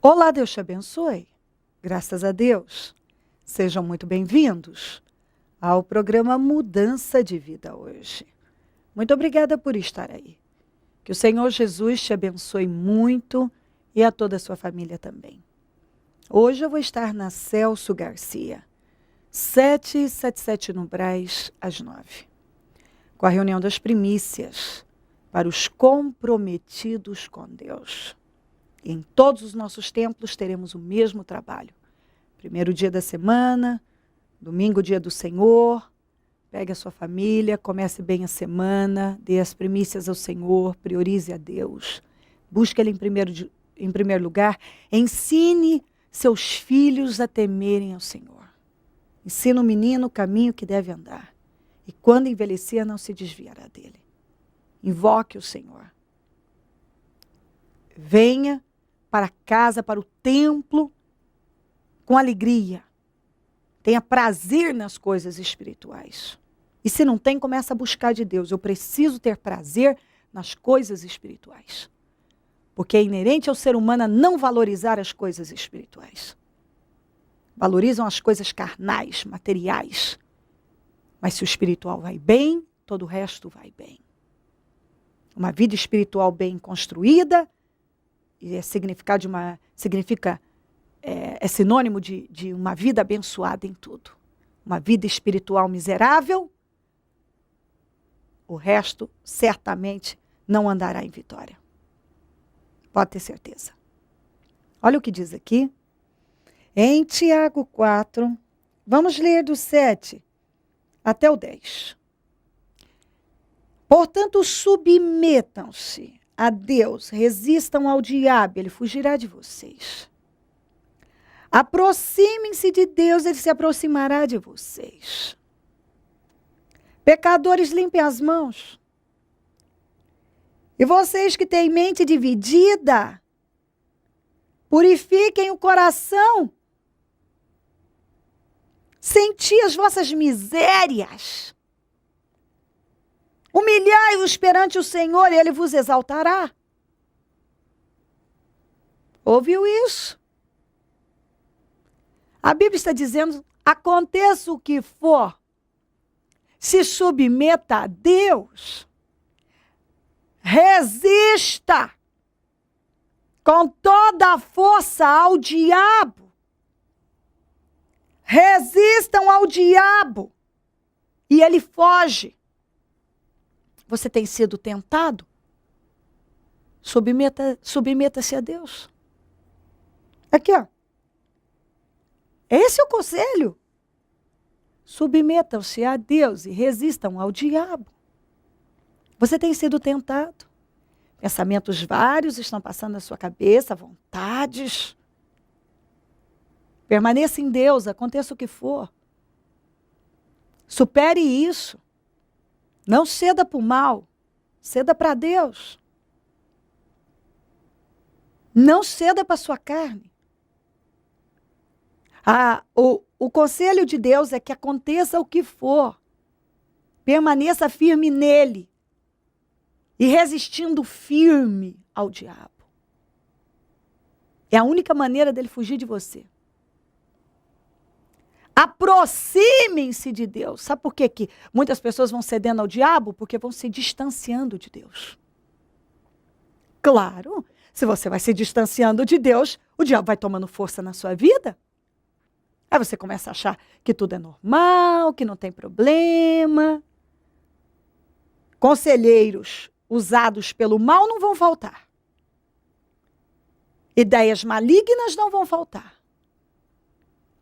Olá, Deus te abençoe. Graças a Deus. Sejam muito bem-vindos ao programa Mudança de Vida hoje. Muito obrigada por estar aí. Que o Senhor Jesus te abençoe muito e a toda a sua família também. Hoje eu vou estar na Celso Garcia, 777 no Brás, às 9, com a reunião das primícias para os comprometidos com Deus. Em todos os nossos templos teremos o mesmo trabalho. Primeiro dia da semana, domingo, dia do Senhor. Pegue a sua família, comece bem a semana, dê as primícias ao Senhor, priorize a Deus. Busque Ele em primeiro lugar. Ensine seus filhos a temerem ao Senhor. Ensina o menino o caminho que deve andar. E quando envelhecer, não se desviará dele. Invoque o Senhor. Venha para casa, para o templo, com alegria. Tenha prazer nas coisas espirituais. E se não tem, começa a buscar de Deus. Eu preciso ter prazer nas coisas espirituais. Porque é inerente ao ser humano a não valorizar as coisas espirituais. Valorizam as coisas carnais, materiais. Mas se o espiritual vai bem, todo o resto vai bem. Uma vida espiritual bem construída é sinônimo de uma vida abençoada em tudo. Uma vida espiritual miserável, o resto certamente não andará em vitória. Pode ter certeza. Olha o que diz aqui. Em Tiago 4, vamos ler do 7 até o 10. Portanto, submetam-se a Deus, resistam ao diabo, ele fugirá de vocês. Aproximem-se de Deus, ele se aproximará de vocês. Pecadores, limpem as mãos. E vocês que têm mente dividida, purifiquem o coração. Senti as vossas misérias. Humilhai-vos perante o Senhor e Ele vos exaltará. Ouviu isso? A Bíblia está dizendo, aconteça o que for, se submeta a Deus. Resista com toda a força ao diabo. Resistam ao diabo e ele foge. Você tem sido tentado? Submeta-se a Deus. Aqui, ó. Esse é o conselho. Submetam-se a Deus e resistam ao diabo. Você tem sido tentado? Pensamentos vários estão passando na sua cabeça, vontades. Permaneça em Deus, aconteça o que for. Supere isso. Não ceda para o mal, ceda para Deus. Não ceda para a sua carne. O conselho de Deus é que aconteça o que for, permaneça firme nele e resistindo firme ao diabo. É a única maneira dele fugir de você. Aproximem-se de Deus. Sabe por quê que muitas pessoas vão cedendo ao diabo? Porque vão se distanciando de Deus. Claro, se você vai se distanciando de Deus, o diabo vai tomando força na sua vida. Aí você começa a achar que tudo é normal, que não tem problema. Conselheiros usados pelo mal não vão faltar. Ideias malignas não vão faltar.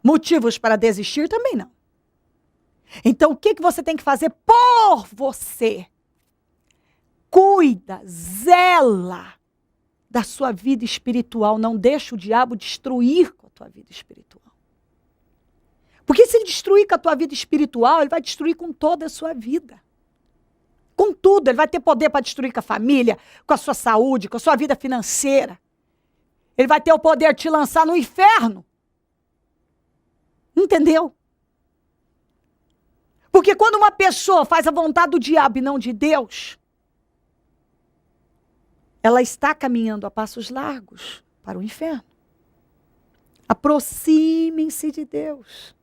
Motivos para desistir também não. Então, o que você tem que fazer por você? Cuida, zela da sua vida espiritual. Não deixa o diabo destruir com a tua vida espiritual. Porque se ele destruir com a tua vida espiritual, ele vai destruir com toda a sua vida. Com tudo, ele vai ter poder para destruir com a família, com a sua saúde, com a sua vida financeira. Ele vai ter o poder de te lançar no inferno. Entendeu? Porque quando uma pessoa faz a vontade do diabo e não de Deus, ela está caminhando a passos largos para o inferno. Aproximem-se de Deus.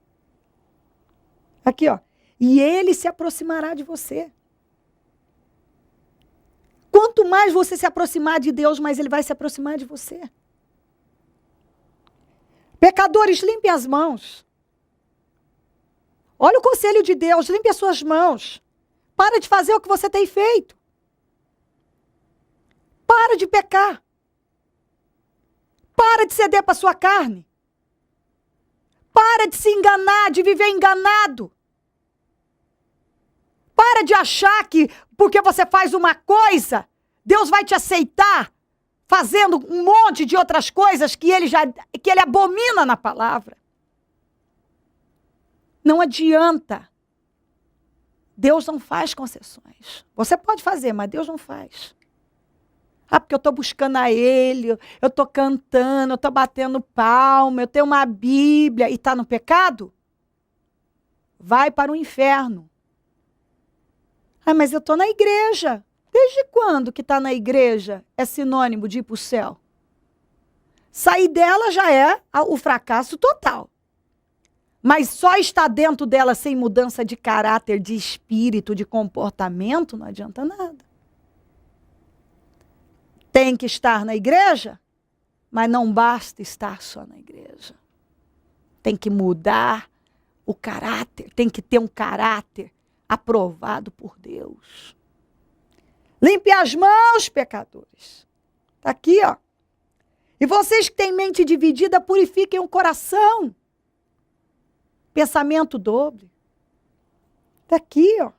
Aqui, ó. E Ele se aproximará de você. Quanto mais você se aproximar de Deus, mais Ele vai se aproximar de você. Pecadores, limpem as mãos. Olha o conselho de Deus, limpe as suas mãos. Para de fazer o que você tem feito. Para de pecar. Para de ceder para a sua carne. Para de se enganar, de viver enganado. Para de achar que porque você faz uma coisa, Deus vai te aceitar fazendo um monte de outras coisas que ele abomina na palavra. Não adianta. Deus não faz concessões. Você pode fazer, mas Deus não faz. Ah, porque eu estou buscando a Ele, eu estou cantando, eu estou batendo palma, eu tenho uma Bíblia e está no pecado? Vai para o inferno. Ah, mas eu estou na igreja. Desde quando que está na igreja é sinônimo de ir para o céu? Sair dela já é o fracasso total. Mas só estar dentro dela sem mudança de caráter, de espírito, de comportamento, não adianta nada. Tem que estar na igreja, mas não basta estar só na igreja. Tem que mudar o caráter, tem que ter um caráter aprovado por Deus. Limpe as mãos, pecadores. Está aqui, ó. E vocês que têm mente dividida, purifiquem o coração. Pensamento dobre. Está aqui, ó.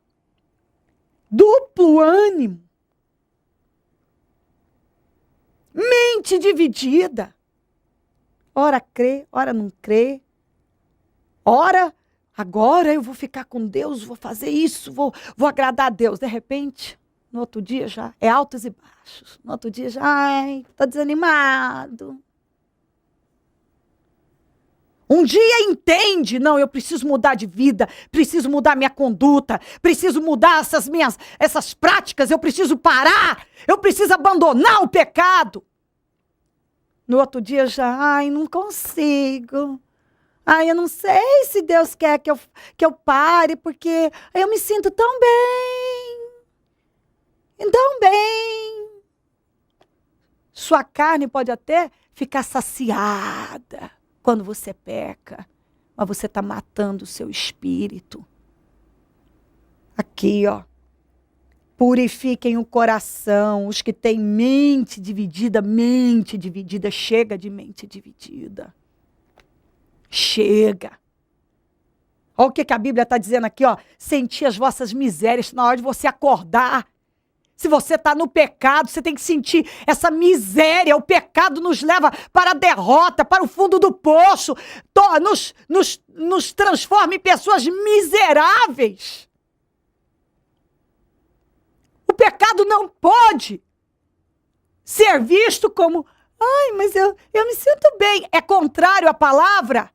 Duplo ânimo. Mente dividida. Ora crê, ora não crê. Ora, agora eu vou ficar com Deus, vou fazer isso, vou agradar a Deus. De repente, no outro dia já é altos e baixos. No outro dia já, ai, tô desanimado. Um dia entende, não, eu preciso mudar de vida, preciso mudar minha conduta, preciso mudar essas práticas, eu preciso parar, eu preciso abandonar o pecado. No outro dia já, ai, não consigo. Ai, eu não sei se Deus quer que eu pare, porque eu me sinto tão bem. Tão bem. Sua carne pode até ficar saciada quando você peca, mas você está matando o seu espírito. Aqui, ó. Purifiquem o coração, os que têm mente dividida, chega de mente dividida. Chega. Olha o que a Bíblia está dizendo aqui, ó. Sentir as vossas misérias na hora de você acordar. Se você está no pecado, você tem que sentir essa miséria. O pecado nos leva para a derrota, para o fundo do poço. Nos transforma em pessoas miseráveis. O pecado não pode ser visto como, ai, mas eu me sinto bem. É contrário à palavra.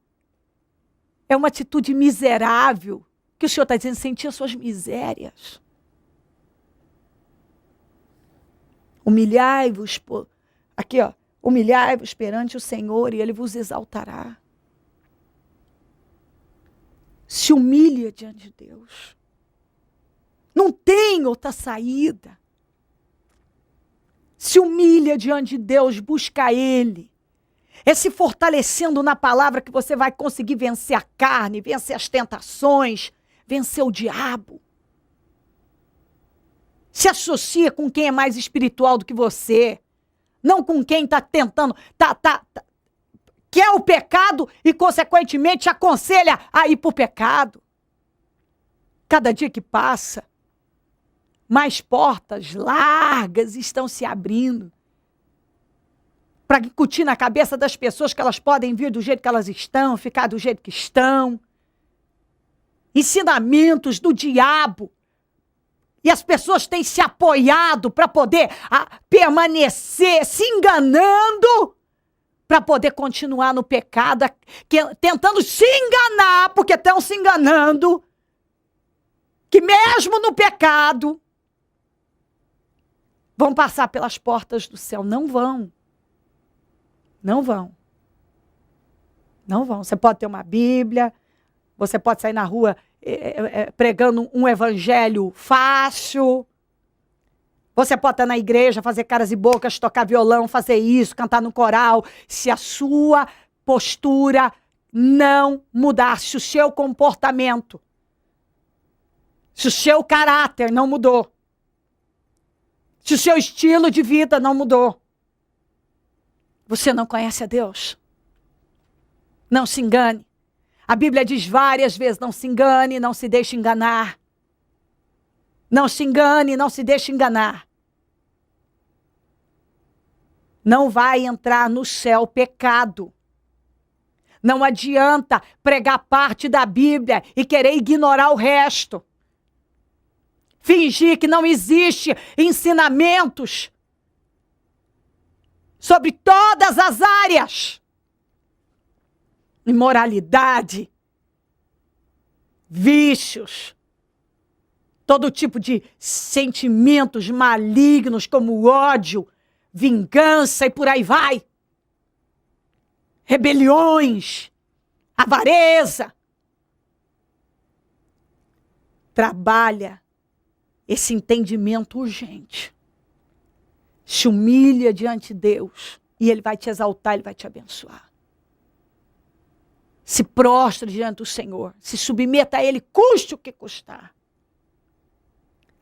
É uma atitude miserável que o Senhor está dizendo, sentir as suas misérias. Humilhai-vos, aqui ó, humilhai-vos perante o Senhor e Ele vos exaltará. Se humilha diante de Deus. Não tem outra saída. Se humilha diante de Deus, busca Ele. É se fortalecendo na palavra que você vai conseguir vencer a carne, vencer as tentações, vencer o diabo. Se associa com quem é mais espiritual do que você. Não com quem está tentando, quer o pecado e, consequentemente, te aconselha a ir para o pecado. Cada dia que passa, mais portas largas estão se abrindo para incutir na cabeça das pessoas que elas podem vir do jeito que elas estão, ficar do jeito que estão. Ensinamentos do diabo. E as pessoas têm se apoiado para poder permanecer se enganando, para poder continuar no pecado, tentando se enganar, porque estão se enganando, que mesmo no pecado, vão passar pelas portas do céu. Não vão. Não vão. Não vão. Você pode ter uma Bíblia, você pode sair na rua pregando um evangelho fácil. Você pode estar na igreja, fazer caras e bocas, tocar violão, fazer isso, cantar no coral. Se a sua postura não mudar, se o seu comportamento, se o seu caráter não mudou, se o seu estilo de vida não mudou, você não conhece a Deus. Não se engane. A Bíblia diz várias vezes, não se engane, não se deixe enganar. Não se engane, não se deixe enganar. Não vai entrar no céu pecado. Não adianta pregar parte da Bíblia e querer ignorar o resto. Fingir que não existe ensinamentos sobre todas as áreas. Imoralidade, vícios, todo tipo de sentimentos malignos como ódio, vingança e por aí vai. Rebeliões, avareza. Trabalha esse entendimento urgente. Se humilha diante de Deus e Ele vai te exaltar, Ele vai te abençoar. Se prostre diante do Senhor, se submeta a Ele, custe o que custar.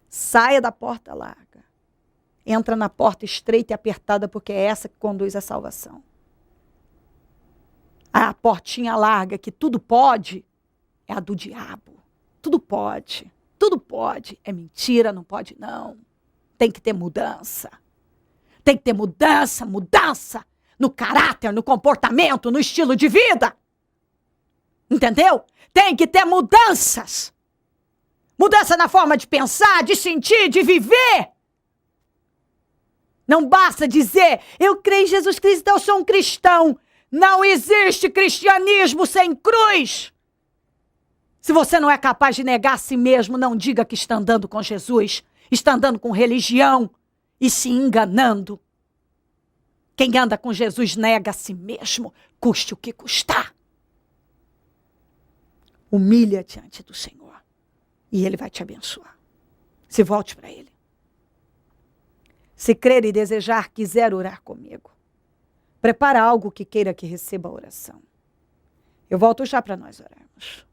Saia da porta larga. Entra na porta estreita e apertada, porque é essa que conduz à salvação. A portinha larga, que tudo pode, é a do diabo. Tudo pode, tudo pode. É mentira, não pode não. Tem que ter mudança. Tem que ter mudança no caráter, no comportamento, no estilo de vida. Entendeu? Tem que ter mudanças. Mudança na forma de pensar, de sentir, de viver. Não basta dizer, eu creio em Jesus Cristo, então eu sou um cristão. Não existe cristianismo sem cruz. Se você não é capaz de negar a si mesmo, não diga que está andando com Jesus. Está andando com religião e se enganando. Quem anda com Jesus nega a si mesmo, custe o que custar. Humilha diante do Senhor e Ele vai te abençoar. Se volte para Ele. Se crer e desejar, quiser orar comigo. Prepara algo que queira que receba a oração. Eu volto já para nós orarmos.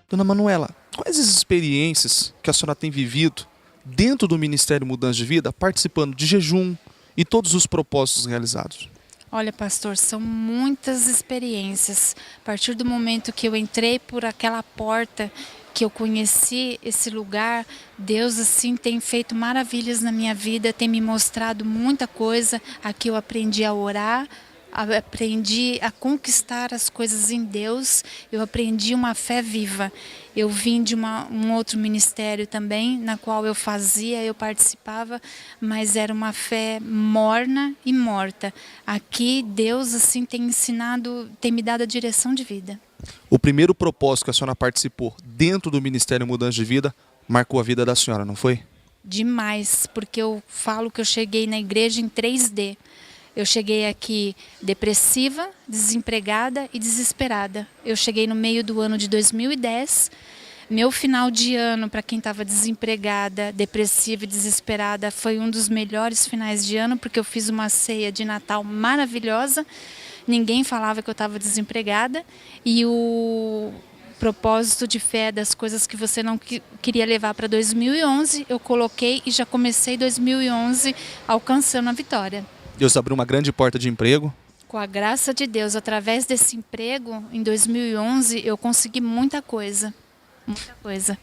Dona Manuela, quais as experiências que a senhora tem vivido dentro do Ministério Mudança de Vida, participando de jejum e todos os propósitos realizados? Olha, pastor, são muitas experiências. A partir do momento que eu entrei por aquela porta, que eu conheci esse lugar, Deus assim tem feito maravilhas na minha vida, tem me mostrado muita coisa. Aqui eu aprendi a orar, aprendi a conquistar as coisas em Deus, eu aprendi uma fé viva. Eu vim de um outro ministério também, na qual eu participava, mas era uma fé morna e morta. Aqui Deus assim tem ensinado, tem me dado a direção de vida. O primeiro propósito que a senhora participou dentro do Ministério Mudança de Vida marcou a vida da senhora, não foi? Demais, porque eu falo que eu cheguei na igreja em 3D. Eu cheguei aqui depressiva, desempregada e desesperada. Eu cheguei no meio do ano de 2010. Meu final de ano, para quem estava desempregada, depressiva e desesperada, foi um dos melhores finais de ano, porque eu fiz uma ceia de Natal maravilhosa. Ninguém falava que eu estava desempregada. E o propósito de fé das coisas que você não queria levar para 2011, eu coloquei e já comecei 2011 alcançando a vitória. Deus abriu uma grande porta de emprego. Com a graça de Deus, através desse emprego, em 2011, eu consegui muita coisa. Muita coisa.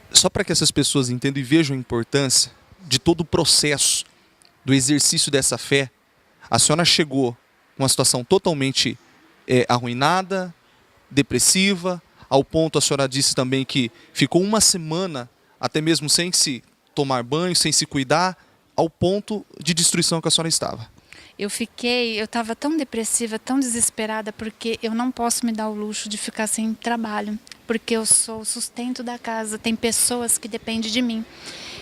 Só para que essas pessoas entendam e vejam a importância de todo o processo do exercício dessa fé, a senhora chegou com uma situação totalmente arruinada, depressiva, ao ponto, a senhora disse também que ficou uma semana, até mesmo sem se tomar banho, sem se cuidar, ao ponto de destruição que a senhora estava. Eu estava tão depressiva, tão desesperada, porque eu não posso me dar o luxo de ficar sem trabalho, porque eu sou o sustento da casa, tem pessoas que dependem de mim.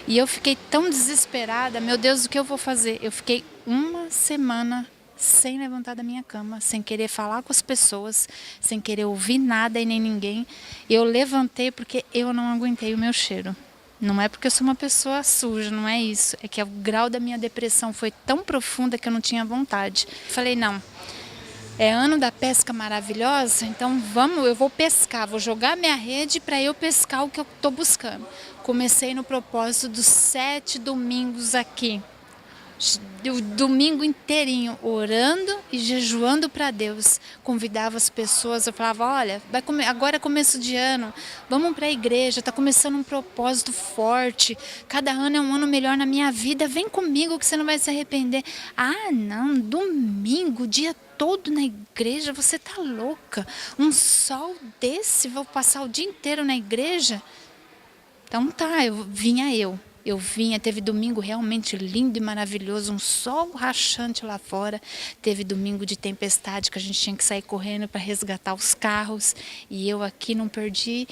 E eu fiquei tão desesperada, meu Deus, o que eu vou fazer? Eu fiquei uma semana sem levantar da minha cama, sem querer falar com as pessoas, sem querer ouvir nada e nem ninguém. Eu levantei porque eu não aguentei o meu cheiro. Não é porque eu sou uma pessoa suja, não é isso. É que o grau da minha depressão foi tão profunda que eu não tinha vontade. Falei, não, é ano da pesca maravilhosa, então eu vou pescar, vou jogar minha rede para eu pescar o que eu estou buscando. Comecei no propósito dos 7 domingos aqui. O domingo inteirinho orando e jejuando para Deus. Convidava as pessoas, eu falava, olha, agora é começo de ano, vamos para a igreja, está começando um propósito forte, cada ano é um ano melhor na minha vida, vem comigo que você não vai se arrepender. Ah, não, domingo, o dia todo na igreja, você tá louca, um sol desse, vou passar o dia inteiro na igreja? Então tá, eu vinha, teve domingo realmente lindo e maravilhoso, um sol rachante lá fora. Teve domingo de tempestade que a gente tinha que sair correndo para resgatar os carros. E eu aqui não perdi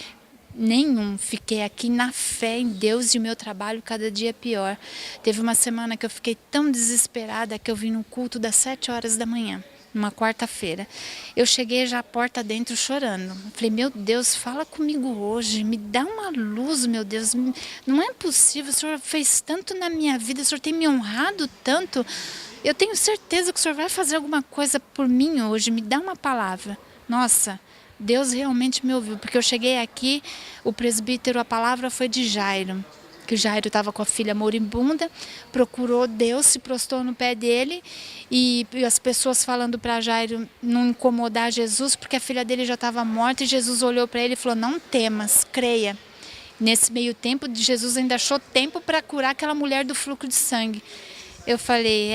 nenhum, fiquei aqui na fé em Deus e o meu trabalho cada dia pior. Teve uma semana que eu fiquei tão desesperada que eu vim no culto das 7 horas da manhã. Numa quarta-feira. Eu cheguei já à porta dentro chorando. Falei, meu Deus, fala comigo hoje, me dá uma luz, meu Deus. Não é possível, o Senhor fez tanto na minha vida, o Senhor tem me honrado tanto. Eu tenho certeza que o Senhor vai fazer alguma coisa por mim hoje, me dá uma palavra. Nossa, Deus realmente me ouviu, porque eu cheguei aqui, o presbítero, a palavra foi de Jairo. Que o Jairo estava com a filha moribunda, procurou Deus, se prostrou no pé dele e as pessoas falando para Jairo não incomodar Jesus porque a filha dele já estava morta e Jesus olhou para ele e falou, não temas, creia. Nesse meio tempo, Jesus ainda achou tempo para curar aquela mulher do fluxo de sangue. Eu falei,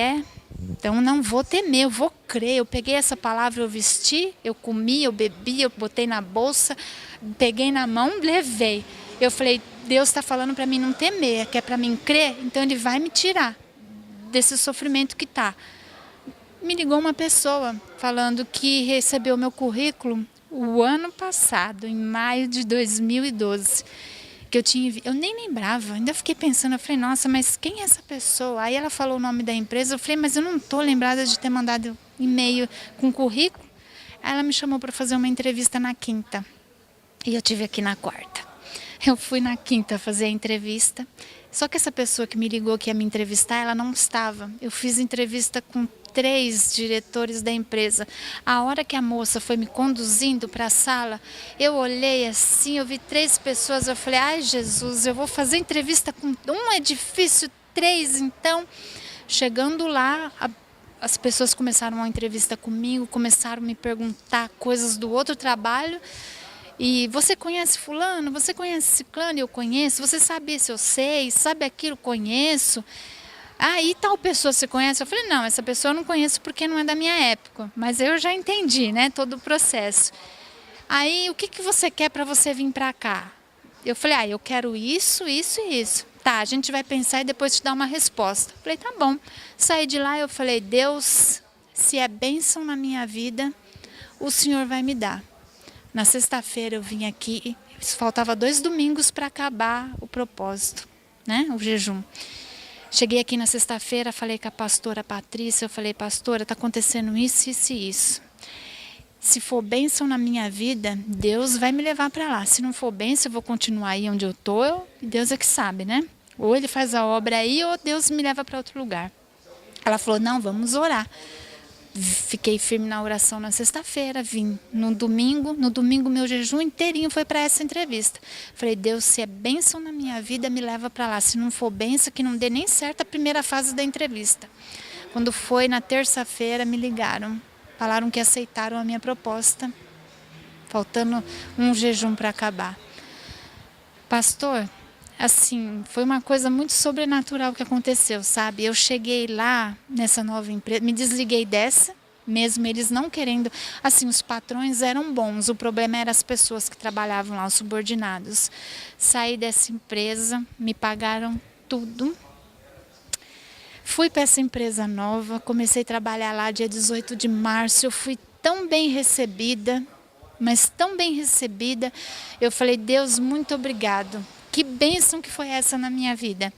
então não vou temer, eu vou crer. Eu peguei essa palavra, eu vesti, eu comi, eu bebi, eu botei na bolsa, peguei na mão, levei. Eu falei, Deus está falando para mim não temer, que é para mim crer, então Ele vai me tirar desse sofrimento que está. Me ligou uma pessoa falando que recebeu meu currículo o ano passado, em maio de 2012. Que eu nem lembrava, ainda fiquei pensando, eu falei, nossa, mas quem é essa pessoa? Aí ela falou o nome da empresa, eu falei, mas eu não estou lembrada de ter mandado e-mail com currículo. Aí ela me chamou para fazer uma entrevista na quinta, e eu tive aqui na quarta. Eu fui na quinta fazer a entrevista, só que essa pessoa que me ligou que ia me entrevistar, ela não estava. Eu fiz entrevista com 3 diretores da empresa. A hora que a moça foi me conduzindo para a sala, eu olhei assim, eu vi 3 pessoas, eu falei, ai Jesus, eu vou fazer entrevista com um, é difícil, 3 então. Chegando lá, as pessoas começaram uma entrevista comigo, começaram a me perguntar coisas do outro trabalho. E você conhece fulano? Você conhece ciclano? Eu conheço. Você sabe isso? Eu sei. Sabe aquilo? Conheço. Ah, e tal pessoa você conhece? Eu falei, não, essa pessoa eu não conheço porque não é da minha época. Mas eu já entendi, né, todo o processo. Aí, o que você quer para você vir para cá? Eu falei, eu quero isso, isso e isso. Tá, a gente vai pensar e depois te dar uma resposta. Eu falei, tá bom. Saí de lá e eu falei, Deus, se é bênção na minha vida, o Senhor vai me dar. Na sexta-feira eu vim aqui, faltava 2 domingos para acabar o propósito, né? O jejum. Cheguei aqui na sexta-feira, falei com a pastora Patrícia, eu falei, pastora, está acontecendo isso, isso e isso. Se for bênção na minha vida, Deus vai me levar para lá. Se não for bênção, eu vou continuar aí onde eu estou, Deus é que sabe, né? Ou Ele faz a obra aí, ou Deus me leva para outro lugar. Ela falou, não, vamos orar. Fiquei firme na oração na sexta-feira, vim no domingo meu jejum inteirinho foi para essa entrevista. Falei, Deus, se é bênção na minha vida, me leva para lá. Se não for bênção, que não dê nem certo a primeira fase da entrevista. Quando foi na terça-feira, me ligaram. Falaram que aceitaram a minha proposta, faltando um jejum para acabar. Pastor, assim, foi uma coisa muito sobrenatural que aconteceu, sabe? Eu cheguei lá nessa nova empresa, me desliguei dessa, mesmo eles não querendo. Assim, os patrões eram bons, o problema era as pessoas que trabalhavam lá, os subordinados. Saí dessa empresa, me pagaram tudo. Fui para essa empresa nova, comecei a trabalhar lá dia 18 de março, eu fui tão bem recebida, mas tão bem recebida. Eu falei, Deus, muito obrigado. Que bênção que foi essa na minha vida.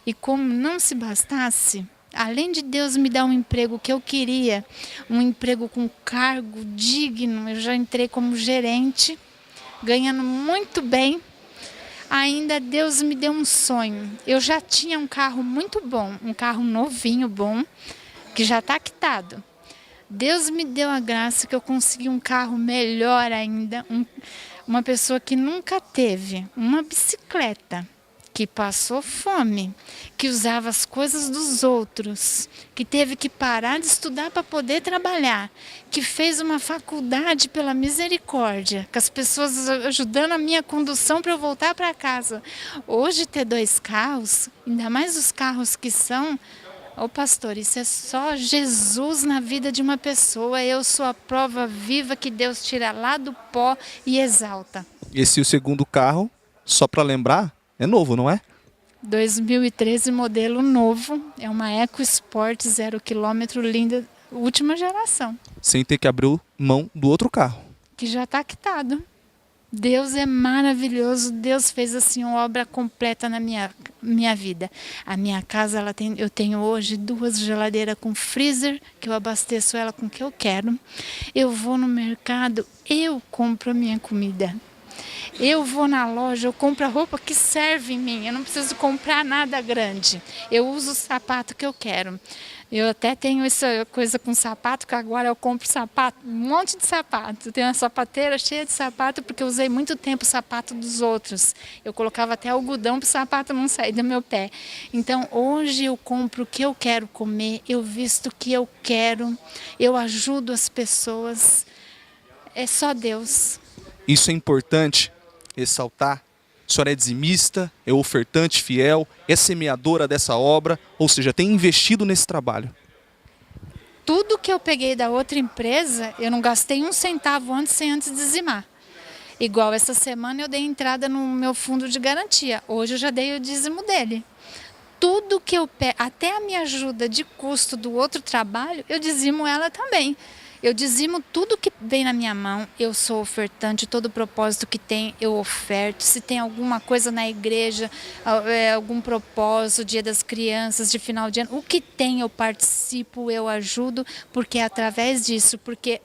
E como não se bastasse, Além de Deus me dar um emprego que eu queria, um emprego com cargo digno, eu já entrei como gerente, ganhando muito bem. Ainda Deus me deu um sonho. Eu já tinha um carro muito bom, um carro novinho, bom, que já está quitado. Deus me deu a graça que eu consegui um carro melhor ainda, uma pessoa que nunca teve, uma bicicleta, que passou fome, que usava as coisas dos outros, que teve que parar de estudar para poder trabalhar, que fez uma faculdade pela misericórdia, com as pessoas ajudando a minha condução para eu voltar para casa. Hoje ter 2 carros, ainda mais os carros que são... Ô pastor, isso é só Jesus na vida de uma pessoa. Eu sou a prova viva que Deus tira lá do pó e exalta. Esse é o segundo carro, só para lembrar, é novo, não é? 2013, modelo novo. É uma EcoSport 0 km, linda, última geração. Sem ter que abrir mão do outro carro. Que já está quitado. Deus é maravilhoso, Deus fez assim uma obra completa na minha vida. A minha casa, eu tenho hoje 2 geladeiras com freezer, que eu abasteço ela com o que eu quero. Eu vou no mercado, eu compro a minha comida. Eu vou na loja, eu compro a roupa que serve em mim, eu não preciso comprar nada grande. Eu uso o sapato que eu quero. Eu até tenho essa coisa com sapato, que agora eu compro sapato, um monte de sapato. Eu tenho uma sapateira cheia de sapato, porque eu usei muito tempo o sapato dos outros. Eu colocava até algodão para o sapato não sair do meu pé. Então, hoje eu compro o que eu quero comer, eu visto o que eu quero, eu ajudo as pessoas. É só Deus. Isso é importante ressaltar. A senhora é dizimista, é ofertante fiel, é semeadora dessa obra, ou seja, tem investido nesse trabalho. Tudo que eu peguei da outra empresa, eu não gastei 1 centavo antes, sem antes dizimar. Igual essa semana eu dei entrada no meu fundo de garantia. Hoje eu já dei o dízimo dele. Tudo que eu pego, até a minha ajuda de custo do outro trabalho, eu dizimo ela também. Eu dizimo tudo que vem na minha mão, eu sou ofertante, todo o propósito que tem, eu oferto. Se tem alguma coisa na igreja, algum propósito, dia das crianças, de final de ano, o que tem eu participo, eu ajudo, porque é através disso, porque...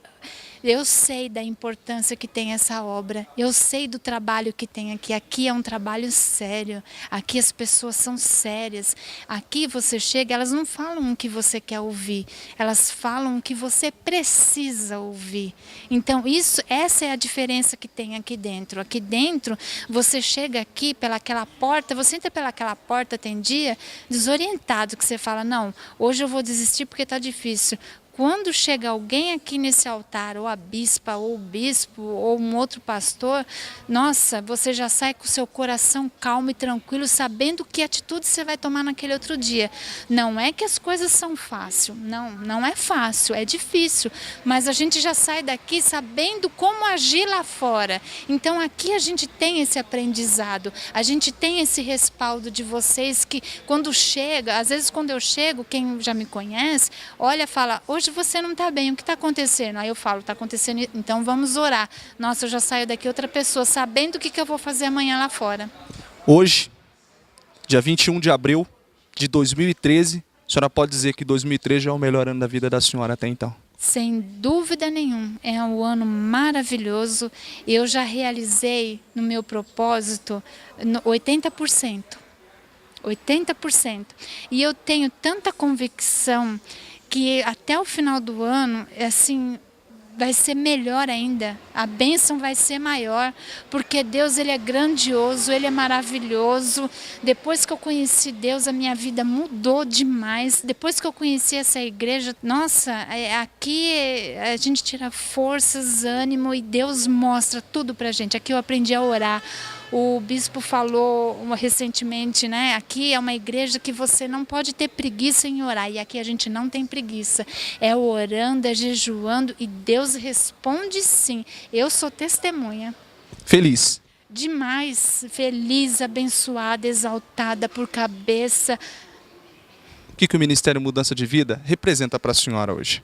Eu sei da importância que tem essa obra, eu sei do trabalho que tem aqui. Aqui é um trabalho sério, aqui as pessoas são sérias. Aqui você chega, elas não falam o que você quer ouvir, elas falam o que você precisa ouvir. Então essa é a diferença que tem aqui dentro. Aqui dentro, você chega aqui pelaquela porta, você entra pelaquela porta, tem dia desorientado, que você fala, não, hoje eu vou desistir porque está difícil. Quando chega alguém aqui nesse altar, ou a bispa, ou o bispo, ou um outro pastor, nossa, você já sai com o seu coração calmo e tranquilo, sabendo que atitude você vai tomar naquele outro dia. Não é que as coisas são fáceis, não é fácil, é difícil, mas a gente já sai daqui sabendo como agir lá fora. Então aqui a gente tem esse aprendizado, a gente tem esse respaldo de vocês que quando chega, às vezes quando eu chego, quem já me conhece, olha e fala, hoje você não está bem, o que está acontecendo? Aí eu falo, está acontecendo, então vamos orar. Nossa, eu já saio daqui outra pessoa, sabendo o que eu vou fazer amanhã lá fora. Hoje, dia 21 de abril de 2013, a senhora pode dizer que 2013 é o melhor ano da vida da senhora até então? Sem dúvida nenhuma, é um ano maravilhoso. Eu já realizei no meu propósito 80%. 80%. E eu tenho tanta convicção que até o final do ano, assim, vai ser melhor ainda. A bênção vai ser maior, porque Deus, ele é grandioso, ele é maravilhoso. Depois que eu conheci Deus, a minha vida mudou demais. Depois que eu conheci essa igreja, nossa, aqui a gente tira forças, ânimo, e Deus mostra tudo pra gente. Aqui eu aprendi a orar. O bispo falou recentemente, né? Aqui é uma igreja que você não pode ter preguiça em orar. E aqui a gente não tem preguiça. É orando, é jejuando e Deus responde sim. Eu sou testemunha. Feliz. Demais. Feliz, abençoada, exaltada por cabeça. O que o Ministério Mudança de Vida representa para a senhora hoje?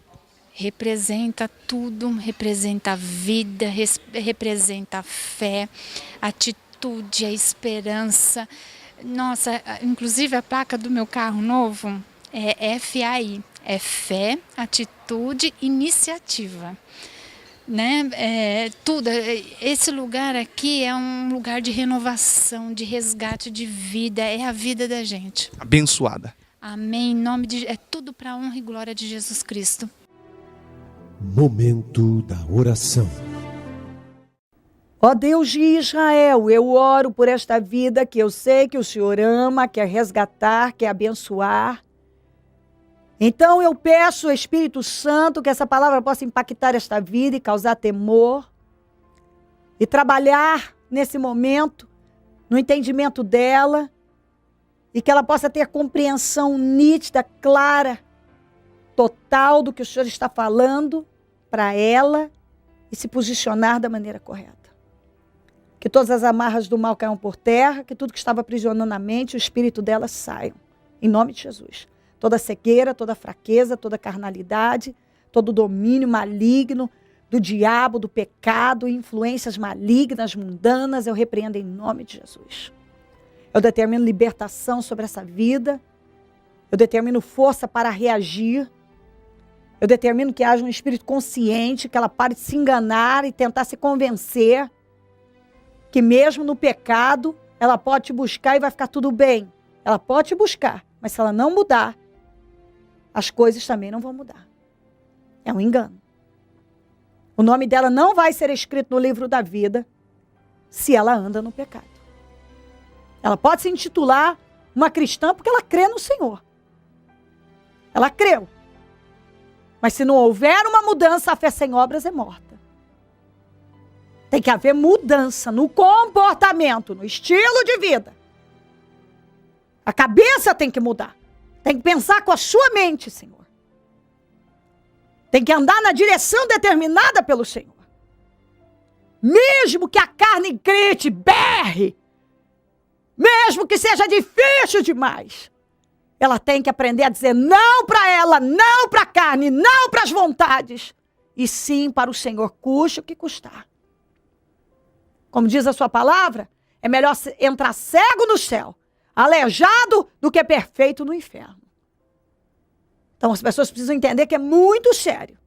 Representa tudo, representa a vida, representa a fé, atitude, a esperança. Nossa, inclusive a placa do meu carro novo, É FAI, é fé, atitude, iniciativa. Né? Tudo. Esse lugar aqui é um lugar de renovação, de resgate de vida, é a vida da gente. Abençoada. Amém. Em nome de é tudo para a honra e glória de Jesus Cristo. Momento da oração. Ó Deus de Israel, eu oro por esta vida que eu sei que o Senhor ama, quer resgatar, quer abençoar. Então eu peço, Espírito Santo, que essa palavra possa impactar esta vida e causar temor. E trabalhar nesse momento, no entendimento dela. E que ela possa ter compreensão nítida, clara, total do que o Senhor está falando para ela e se posicionar da maneira correta. Que todas as amarras do mal caiam por terra, que tudo que estava aprisionando a mente, o espírito dela saiam. Em nome de Jesus. Toda cegueira, toda fraqueza, toda carnalidade, todo domínio maligno do diabo, do pecado, influências malignas, mundanas, eu repreendo em nome de Jesus. Eu determino libertação sobre essa vida. Eu determino força para reagir. Eu determino que haja um espírito consciente, que ela pare de se enganar e tentar se convencer que mesmo no pecado, ela pode te buscar e vai ficar tudo bem. Ela pode te buscar, mas se ela não mudar, as coisas também não vão mudar. É um engano. O nome dela não vai ser escrito no livro da vida se ela anda no pecado. Ela pode se intitular uma cristã porque ela crê no Senhor. Ela creu. Mas se não houver uma mudança, a fé sem obras é morta. Tem que haver mudança no comportamento, no estilo de vida. A cabeça tem que mudar. Tem que pensar com a sua mente, Senhor. Tem que andar na direção determinada pelo Senhor. Mesmo que a carne grite, berre, mesmo que seja difícil demais, ela tem que aprender a dizer não para ela, não para a carne, não para as vontades, e sim para o Senhor, custe o que custar. Como diz a sua palavra, é melhor entrar cego no céu, aleijado, do que perfeito no inferno. Então as pessoas precisam entender que é muito sério.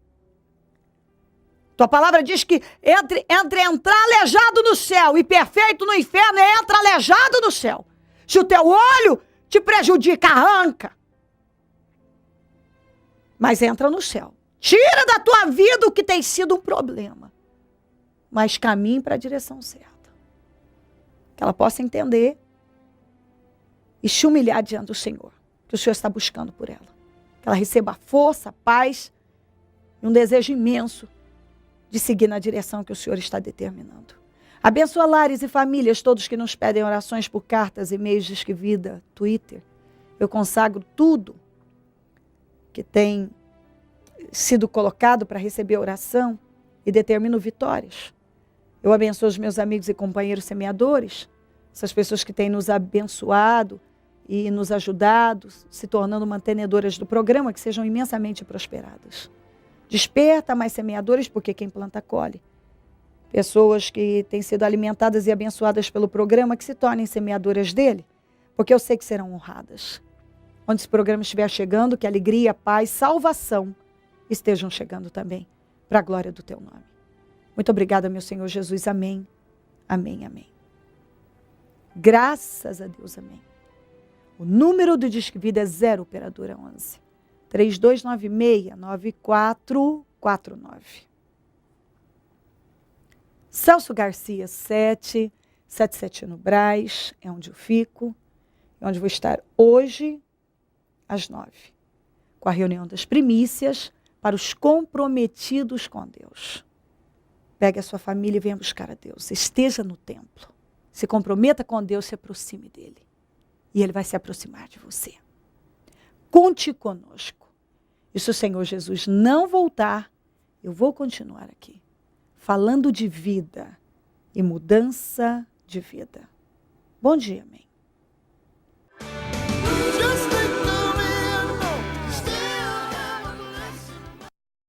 Tua palavra diz que entre entrar aleijado no céu e perfeito no inferno, entra aleijado no céu. Se o teu olho te prejudica, arranca. Mas entra no céu. Tira da tua vida o que tem sido um problema. Mas caminhe para a direção certa. Que ela possa entender e se humilhar diante do Senhor. Que o Senhor está buscando por ela. Que ela receba força, paz e um desejo imenso de seguir na direção que o Senhor está determinando. Abençoa lares e famílias, todos que nos pedem orações por cartas, e-mails, Disque Vida, Twitter. Eu consagro tudo que tem sido colocado para receber oração e determino vitórias. Eu abençoo os meus amigos e companheiros semeadores, essas pessoas que têm nos abençoado e nos ajudado, se tornando mantenedoras do programa, que sejam imensamente prosperadas. Desperta mais semeadores, porque quem planta colhe. Pessoas que têm sido alimentadas e abençoadas pelo programa, que se tornem semeadoras dele, porque eu sei que serão honradas. Onde esse programa estiver chegando, que alegria, paz, salvação estejam chegando também, para a glória do teu nome. Muito obrigada, meu Senhor Jesus. Amém, amém, amém. Graças a Deus, amém. O número do Disque Vida é 0 operadora 11 3296-9449. Celso Garcia 777 no Brás, é onde eu fico, é onde vou estar hoje às 9, com a reunião das primícias para os comprometidos com Deus. Pegue a sua família e venha buscar a Deus. Esteja no templo. Se comprometa com Deus, se aproxime dele. E ele vai se aproximar de você. Conte conosco. E se o Senhor Jesus não voltar, eu vou continuar aqui, falando de vida e mudança de vida. Bom dia, amém.